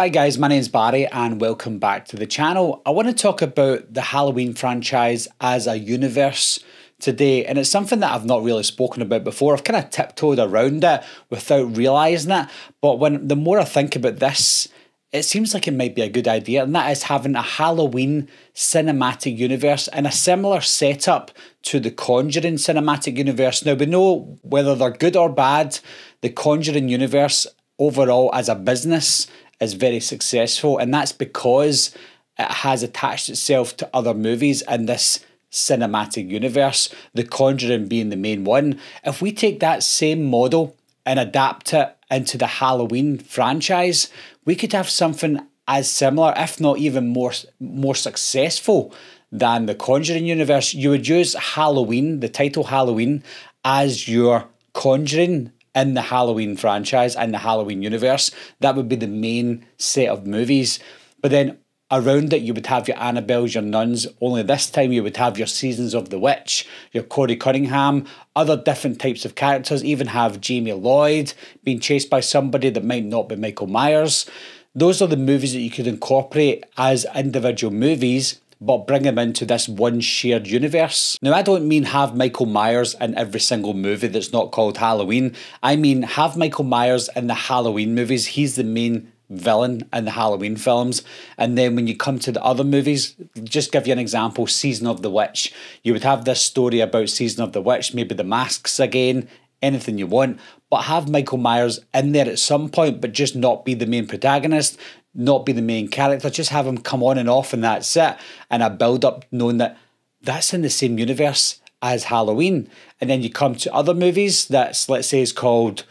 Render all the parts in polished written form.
Hi guys, my name's Barry and welcome back to the channel. I want to talk about the Halloween franchise as a universe today, and it's something that I've not really spoken about before. I've kind of tiptoed around it without realising it, but the more I think about this, it seems like it might be a good idea, and that is having a Halloween cinematic universe in a similar setup to the Conjuring cinematic universe. Now, we know whether they're good or bad, the Conjuring universe overall as a business is very successful, and that's because it has attached itself to other movies in this cinematic universe, The Conjuring being the main one. If we take that same model and adapt it into the Halloween franchise, we could have something as similar, if not even more successful than the Conjuring universe. You would use Halloween, the title Halloween, as your Conjuring in the Halloween franchise and the Halloween universe. That would be the main set of movies. But then around it, you would have your Annabelles, your Nuns, only this time you would have your Seasons of the Witch, your Corey Cunningham, other different types of characters, even have Jamie Lloyd being chased by somebody that might not be Michael Myers. Those are the movies that you could incorporate as individual movies, but bring them into this one shared universe. Now, I don't mean have Michael Myers in every single movie that's not called Halloween. I mean have Michael Myers in the Halloween movies. He's the main villain in the Halloween films. And then when you come to the other movies, just give you an example, Season of the Witch. You would have this story about Season of the Witch, maybe the masks again, anything you want, but have Michael Myers in there at some point, but just not be the main protagonist, not be the main character, just have him come on and off and that's it. And a build up knowing that that's in the same universe as Halloween. And then you come to other movies that's, let's say, is called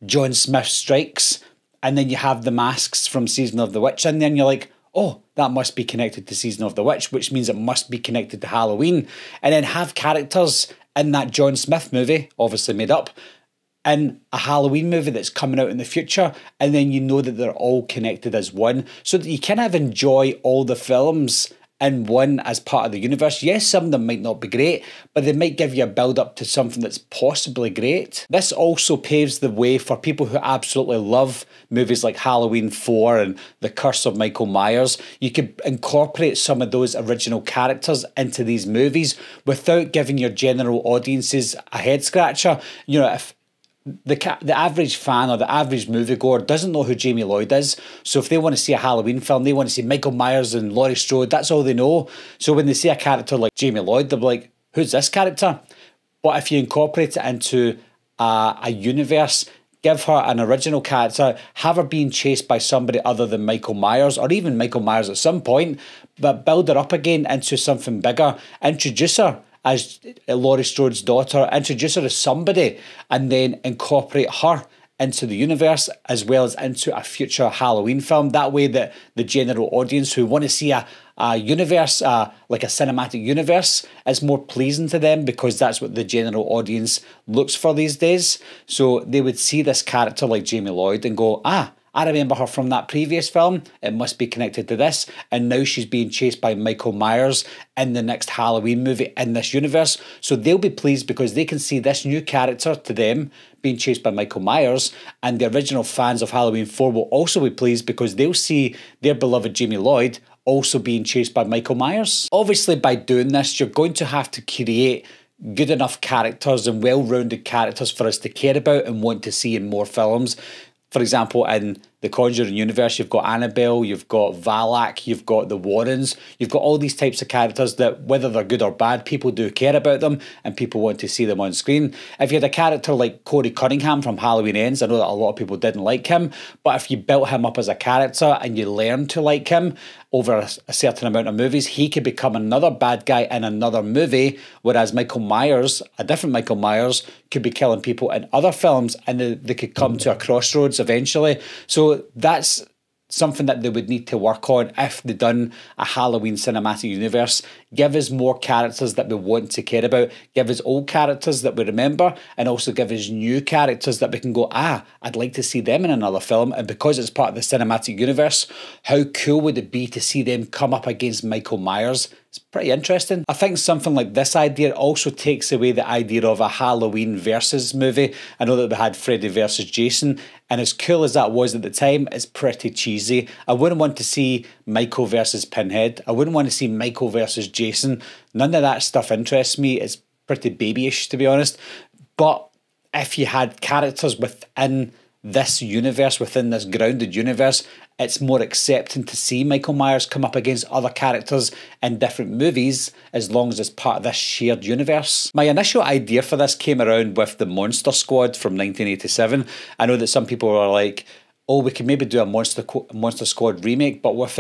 John Smith Strikes, and then you have the masks from Season of the Witch in there, and you're like, oh, that must be connected to Season of the Witch, which means it must be connected to Halloween. And then have characters in that John Smith movie, obviously made up, in a Halloween movie that's coming out in the future, and then you know that they're all connected as one, so that you kind of enjoy all the films in one as part of the universe. Yes, some of them might not be great, but they might give you a build up to something that's possibly great. This also paves the way for people who absolutely love movies like Halloween 4 and The Curse of Michael Myers. You could incorporate some of those original characters into these movies without giving your general audiences a head scratcher. You know, if the average fan or the average moviegoer doesn't know who Jamie Lloyd is, so if they want to see a Halloween film, they want to see Michael Myers and Laurie Strode, that's all they know. So when they see a character like Jamie Lloyd, they're like, who's this character? But if you incorporate it into a universe, give her an original character, have her being chased by somebody other than Michael Myers, or even Michael Myers at some point, but build her up again into something bigger, introduce her as Laurie Strode's daughter, introduce her as somebody, and then incorporate her into the universe as well as into a future Halloween film. That way that the general audience who want to see a universe, like a cinematic universe, is more pleasing to them, because that's what the general audience looks for these days. So they would see this character like Jamie Lloyd and go, I remember her from that previous film, it must be connected to this, and now she's being chased by Michael Myers in the next Halloween movie in this universe. So they'll be pleased because they can see this new character to them being chased by Michael Myers, and the original fans of Halloween 4 will also be pleased because they'll see their beloved Jamie Lloyd also being chased by Michael Myers. Obviously, by doing this, you're going to have to create good enough characters and well-rounded characters for us to care about and want to see in more films. For example, in the Conjuring universe, you've got Annabelle, you've got Valak, you've got the Warrens, you've got all these types of characters that, whether they're good or bad, people do care about them and people want to see them on screen. If you had a character like Corey Cunningham from Halloween Ends, I know that a lot of people didn't like him, but if you built him up as a character and you learned to like him over a certain amount of movies, he could become another bad guy in another movie, whereas Michael Myers, a different Michael Myers, could be killing people in other films, and they could come to a crossroads eventually. So that's something that they would need to work on if they done a Halloween cinematic universe. Give us more characters that we want to care about. Give us old characters that we remember, and also give us new characters that we can go, I'd like to see them in another film. And because it's part of the cinematic universe, how cool would it be to see them come up against Michael Myers It's pretty interesting. I think something like this idea also takes away the idea of a Halloween versus movie. I know that we had Freddy versus Jason, and as cool as that was at the time, it's pretty cheesy. I wouldn't want to see Michael versus Pinhead. I wouldn't want to see Michael versus Jason. None of that stuff interests me. It's pretty babyish, to be honest. But if you had characters within this universe, within this grounded universe, it's more accepting to see Michael Myers come up against other characters in different movies as long as it's part of this shared universe. My initial idea for this came around with the Monster Squad from 1987. I know that some people were like, oh, we could maybe do a Monster Squad remake, but what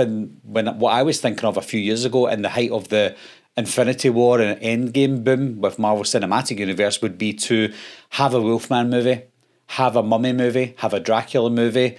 I was thinking of a few years ago in the height of the Infinity War and Endgame boom with Marvel Cinematic Universe would be to have a Wolfman movie, have a Mummy movie, have a Dracula movie,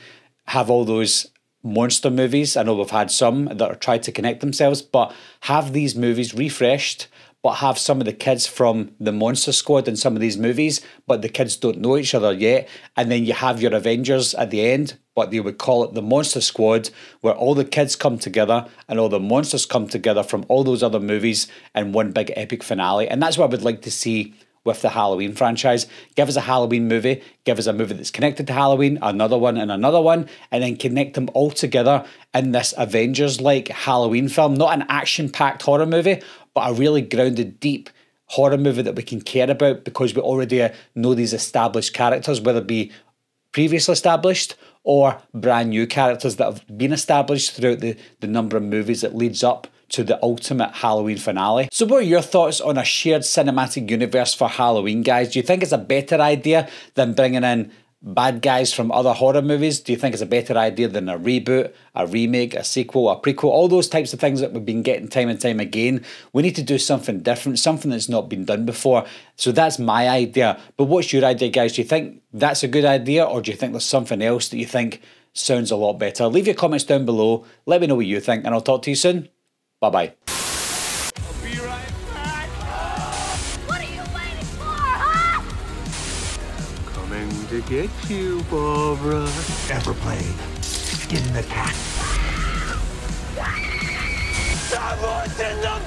have all those monster movies. I know we've had some that are tried to connect themselves, but have these movies refreshed, but have some of the kids from the Monster Squad in some of these movies, but the kids don't know each other yet. And then you have your Avengers at the end, but they would call it the Monster Squad, where all the kids come together and all the monsters come together from all those other movies in one big epic finale. And that's what I would like to see with the Halloween franchise. Give us a Halloween movie, give us a movie that's connected to Halloween, another one, and then connect them all together in this Avengers-like Halloween film. Not an action-packed horror movie, but a really grounded, deep horror movie that we can care about because we already know these established characters, whether it be previously established or brand new characters that have been established throughout the number of movies that leads up to the ultimate Halloween finale. So what are your thoughts on a shared cinematic universe for Halloween, guys? Do you think it's a better idea than bringing in bad guys from other horror movies? Do you think it's a better idea than a reboot, a remake, a sequel, a prequel, all those types of things that we've been getting time and time again? We need to do something different, something that's not been done before. So that's my idea. But what's your idea, guys? Do you think that's a good idea, or do you think there's something else that you think sounds a lot better? Leave your comments down below. Let me know what you think, and I'll talk to you soon. Bye-bye. I'll be right back. What are you waiting for, huh? Coming to get you, Barbara. Ever played Skin the Cat? Someone's in the